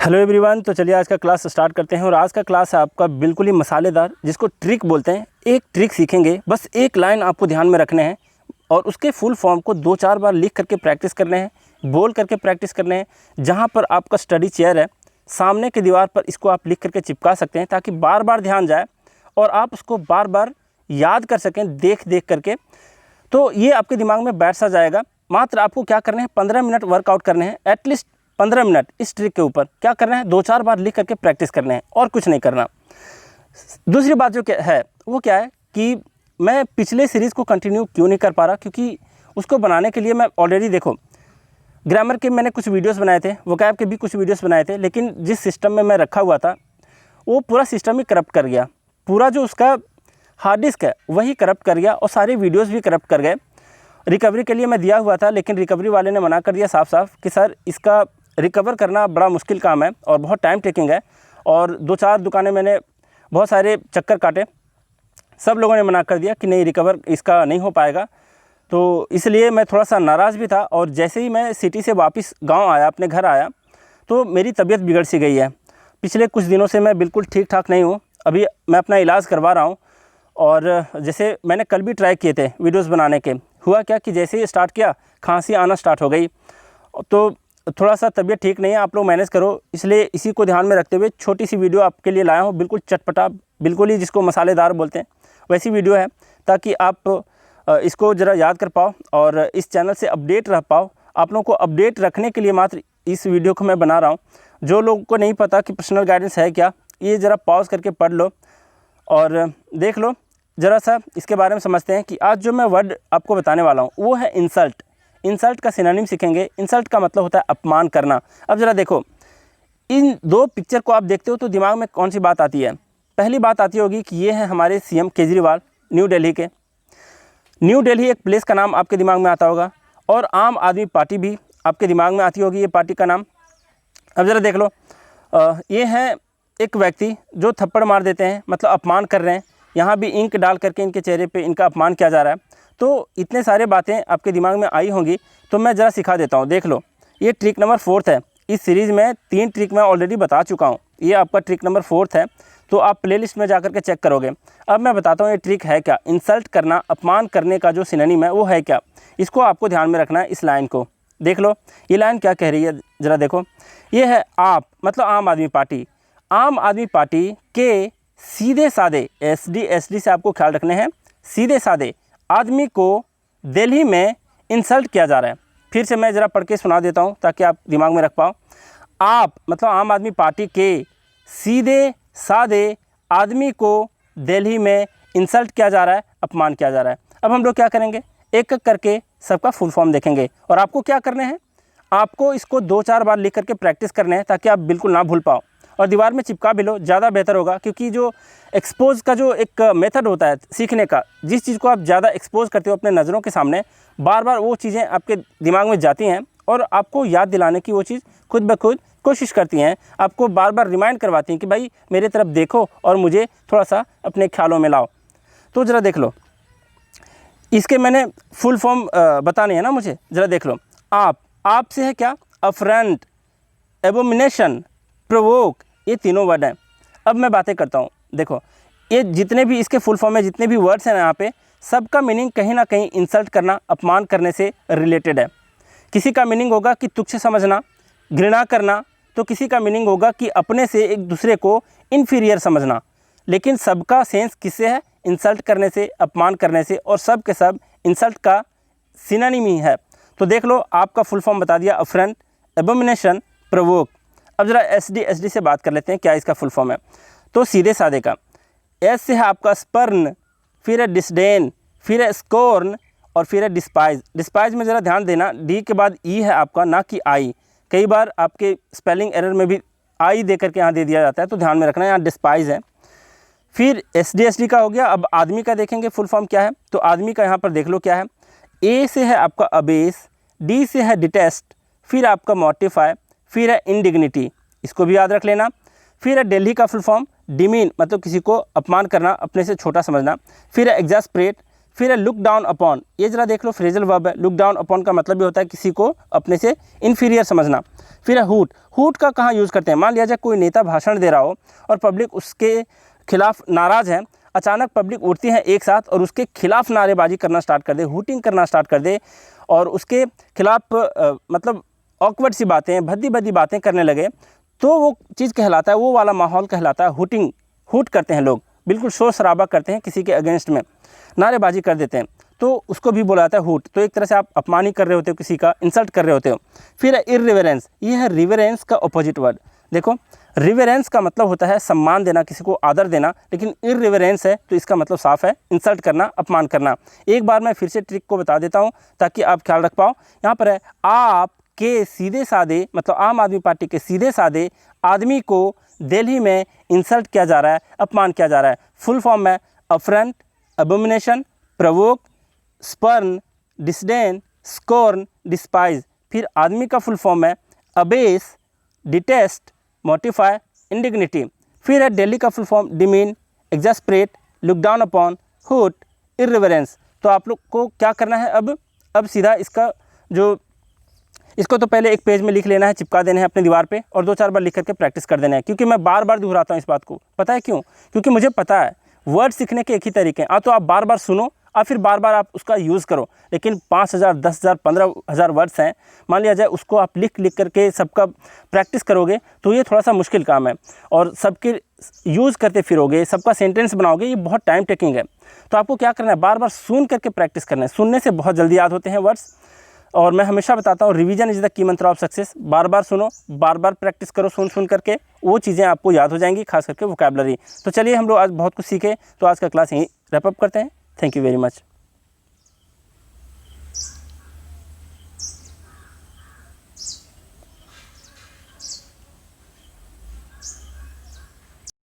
Hello everyone. तो चलिए आज का क्लास स्टार्ट करते हैं। और आज का क्लास है आपका बिल्कुल ही मसालेदार, जिसको ट्रिक बोलते हैं। एक ट्रिक सीखेंगे, बस एक लाइन आपको ध्यान में रखने हैं और उसके फुल फॉर्म को 2-4 बार लिख करके प्रैक्टिस करने हैं, बोल करके प्रैक्टिस करने हैं। जहाँ पर आपका स्टडी चेयर है, सामने की दीवार पर इसको आप लिख करके चिपका सकते हैं, ताकि बार बार ध्यान जाए और आप उसको बार बार याद कर सकें देख देख करके। तो ये आपके दिमाग में बैठ सा जाएगा। मात्र आपको क्या करना है, 15 मिनट वर्कआउट करने हैं, एटलीस्ट 15 मिनट इस ट्रिक के ऊपर क्या करना है, 2-4 बार लिख करके प्रैक्टिस करने हैं और कुछ नहीं करना। दूसरी बात जो क्या है वो क्या है कि मैं पिछले सीरीज़ को कंटिन्यू क्यों नहीं कर पा रहा, क्योंकि उसको बनाने के लिए मैं ऑलरेडी देखो ग्रामर के मैंने कुछ वीडियोस बनाए थे, वोकैब के भी कुछ वीडियोस बनाए थे, लेकिन जिस सिस्टम में मैं रखा हुआ था वो पूरा सिस्टम ही करप्ट कर गया। पूरा जो उसका हार्ड डिस्क है वही करप्ट कर गया और सारे वीडियोज़ भी करप्ट कर गए। रिकवरी के लिए मैं दिया हुआ था, लेकिन रिकवरी वाले ने मना कर दिया साफ साफ कि सर इसका रिकवर करना बड़ा मुश्किल काम है और बहुत टाइम टेकिंग है। और 2-4 दुकानें मैंने बहुत सारे चक्कर काटे, सब लोगों ने मना कर दिया कि नहीं रिकवर इसका नहीं हो पाएगा। तो इसलिए मैं थोड़ा सा नाराज़ भी था। और जैसे ही मैं सिटी से वापस गांव आया, अपने घर आया, तो मेरी तबीयत बिगड़ सी गई है। पिछले कुछ दिनों से मैं बिल्कुल ठीक ठाक नहीं हूँ। अभी मैं अपना इलाज करवा रहा हूँ। और जैसे मैंने कल भी ट्राई किए थे वीडियोस बनाने के, हुआ क्या कि जैसे ही स्टार्ट किया खांसी आना स्टार्ट हो गई। तो थोड़ा सा तबीयत ठीक नहीं है, आप लोग मैनेज करो। इसलिए इसी को ध्यान में रखते हुए छोटी सी वीडियो आपके लिए लाया हूँ, बिल्कुल चटपटा, बिल्कुल ही जिसको मसालेदार बोलते हैं वैसी वीडियो है, ताकि आप इसको ज़रा याद कर पाओ और इस चैनल से अपडेट रह पाओ। आप लोगों को अपडेट रखने के लिए मात्र इस वीडियो को मैं बना रहा हूँ। जो लोगों को नहीं पता कि पर्सनल गाइडेंस है क्या, ये ज़रा पॉज करके पढ़ लो और देख लो, ज़रा सा इसके बारे में समझते हैं। कि आज जो मैं वर्ड आपको बताने वाला हूँ वो है इंसल्ट। इंसल्ट का सिनोनिम सीखेंगे। इंसल्ट का मतलब होता है अपमान करना। अब ज़रा देखो, इन दो पिक्चर को आप देखते हो तो दिमाग में कौन सी बात आती है? पहली बात आती होगी कि ये है हमारे सीएम केजरीवाल, न्यू दिल्ली के। न्यू दिल्ली एक प्लेस का नाम आपके दिमाग में आता होगा, और आम आदमी पार्टी भी आपके दिमाग में आती होगी, ये पार्टी का नाम। अब ज़रा देख लो, ये है एक व्यक्ति जो थप्पड़ मार देते हैं, मतलब अपमान कर रहे हैं। यहाँ भी इंक डाल करके इनके चेहरे पे इनका अपमान किया जा रहा है। तो इतने सारे बातें आपके दिमाग में आई होंगी, तो मैं ज़रा सिखा देता हूँ। देख लो, ये ट्रिक नंबर 4 है। इस सीरीज़ में 3 ट्रिक मैं ऑलरेडी बता चुका हूँ, ये आपका ट्रिक नंबर 4 है। तो आप प्लेलिस्ट में जा कर के चेक करोगे। अब मैं बताता हूँ ये ट्रिक है क्या। इंसल्ट करना, अपमान करने का जो सिनोनिम है वो है क्या, इसको आपको ध्यान में रखना है। इस लाइन को देख लो, ये लाइन क्या कह रही है, ज़रा देखो। ये है आप, मतलब आम आदमी पार्टी। आम आदमी पार्टी के सीधे साधे, एसडी से आपको ख्याल रखने हैं, सीधे साधे आदमी को दिल्ली में इंसल्ट किया जा रहा है। फिर से मैं ज़रा पढ़ के सुना देता हूँ ताकि आप दिमाग में रख पाओ। आप, मतलब आम आदमी पार्टी के सीधे साधे आदमी को दिल्ली में इंसल्ट किया जा रहा है, अपमान किया जा रहा है। अब हम लोग क्या करेंगे, एक एक करके सबका फुल फॉर्म देखेंगे। और आपको क्या करने हैं, आपको इसको 2-4 बार लिख करके प्रैक्टिस करने हैं, ताकि आप बिल्कुल ना भूल पाओ। और दीवार में चिपका भी लो, ज़्यादा बेहतर होगा, क्योंकि जो एक्सपोज का जो एक मेथड होता है सीखने का, जिस चीज़ को आप ज़्यादा एक्सपोज करते हो अपने नज़रों के सामने, बार बार वो चीज़ें आपके दिमाग में जाती हैं और आपको याद दिलाने की वो चीज़ खुद ब खुद कोशिश करती हैं, आपको बार बार रिमाइंड करवाती हैं कि भाई मेरे तरफ देखो और मुझे थोड़ा सा अपने ख्यालों में लाओ। तो ज़रा देख लो, इसके मैंने फुल फॉर्म बताने हैं ना मुझे, ज़रा देख लो। आप से है क्या, अफरंट, एबोमिनेशन, प्रोवोक, ये तीनों वर्ड हैं। अब मैं बातें करता हूँ। देखो, ये जितने भी इसके फुल फॉर्म में जितने भी वर्ड्स हैं यहाँ पे, सबका मीनिंग कहीं ना कहीं इंसल्ट करना, अपमान करने से रिलेटेड है। किसी का मीनिंग होगा कि तुच्छ समझना, घृणा करना, तो किसी का मीनिंग होगा कि अपने से एक दूसरे को इन्फीरियर समझना। लेकिन सबका सेंस किससे है, इंसल्ट करने से, अपमान करने से, और सब के सब इंसल्ट का सिनोनिम ही है। तो देख लो, आपका फुल फॉर्म बता दिया, अफरंट, एबोमिनेशन, प्रोवोक। अब ज़रा एसडी से बात कर लेते हैं, क्या इसका फुल फॉर्म है। तो सीधे साधे का एस से है आपका स्पर्न, फिर है डिसडेन, फिर है स्कॉर्न, और फिर है डिस्पाइज। डिस्पाइज में ज़रा ध्यान देना, डी के बाद ई है आपका, ना कि आई। कई बार आपके स्पेलिंग एरर में भी आई दे करके यहाँ दे दिया जाता है, तो ध्यान में रखना, यहाँ डिस्पाइज है। फिर एसडी का हो गया। अब आदमी का देखेंगे फुल फॉर्म क्या है। तो आदमी का यहाँ पर देख लो क्या है। ए से है आपका अबेस, डी से है डिटेस्ट, फिर आपका मॉर्टिफाई, फिर है इंडिग्निटी, इसको भी याद रख लेना। फिर है दिल्ली का फुल फॉर्म, डिमीन, मतलब किसी को अपमान करना, अपने से छोटा समझना। फिर है एग्जास्परेट, फिर है लुक डाउन अपॉन, ये जरा देख लो फ्रेजल वर्ब है। लुक डाउन अपॉन का मतलब भी होता है किसी को अपने से इन्फीरियर समझना। फिर है हुट, हुट का कहाँ यूज़ करते हैं, मान लिया जाए कोई नेता भाषण दे रहा हो और पब्लिक उसके खिलाफ नाराज़ है, अचानक पब्लिक उठती है एक साथ और उसके खिलाफ नारेबाजी करना स्टार्ट कर दे, हुटिंग करना स्टार्ट कर दे और उसके खिलाफ मतलब ऑकवर्ड सी बातें, भद्दी भद्दी बातें करने लगे, तो वो चीज़ कहलाता है, वो वाला माहौल कहलाता है हुटिंग। हुट करते हैं लोग, बिल्कुल शोर शराबा करते हैं, किसी के अगेंस्ट में नारेबाजी कर देते हैं, तो उसको भी बोला जाता है हुट। तो एक तरह से आप अपमान ही कर रहे होते हो, किसी का इंसल्ट कर रहे होते हो। फिर है इररिवरेंस, ये है रिवरेंस का अपोजिट वर्ड। देखो रिवरेंस का मतलब होता है सम्मान देना, किसी को आदर देना, लेकिन इररिवरेंस है तो इसका मतलब साफ है इंसल्ट करना, अपमान करना। एक बार मैं फिर से ट्रिक को बता देता हूँ ताकि आप ख्याल रख पाओ। यहाँ पर है आप के सीधे साधे, मतलब आम आदमी पार्टी के सीधे साधे आदमी को दिल्ली में इंसल्ट किया जा रहा है, अपमान किया जा रहा है। फुल फॉर्म है affront, abomination, provoke, spurn, disdain, scorn, despise. फिर आदमी का फुल फॉर्म है अबेस, डिटेस्ट, मोटिफाई, इंडिग्निटी। फिर है दिल्ली का full form demean, exasperate, look down upon, hoot, irreverence. तो आप लोग को क्या करना है, अब सीधा इसको तो पहले एक पेज में लिख लेना है, चिपका देना है अपने दीवार पे और 2-4 बार लिख करके प्रैक्टिस कर देना है। क्योंकि मैं बार बार दोहराता हूँ इस बात को, पता है क्यों? क्योंकि मुझे पता है वर्ड सीखने के एक ही तरीके हैं, तो आप बार बार सुनो और फिर बार बार आप उसका यूज़ करो। लेकिन 5000, 10,000, 15,000 वर्ड्स हैं, मान लिया जाए उसको आप लिख करके सबका प्रैक्टिस करोगे तो ये थोड़ा सा मुश्किल काम है, और सबके यूज़ करते फिरोगे, सबका सेंटेंस बनाओगे, ये बहुत टाइम टेकिंग है। तो आपको क्या करना है, बार बार सुन करके प्रैक्टिस करना है। सुनने से बहुत जल्दी याद होते हैं वर्ड्स, और मैं हमेशा बताता हूँ रिवीजन इज़ द की मंत्र ऑफ सक्सेस। बार बार सुनो, बार बार प्रैक्टिस करो, सुन करके वो चीज़ें आपको याद हो जाएंगी, खास करके वोकैबुलरी। तो चलिए हम लोग आज बहुत कुछ सीखे, तो आज का क्लास यहीं रैप अप करते हैं। Thank you very much.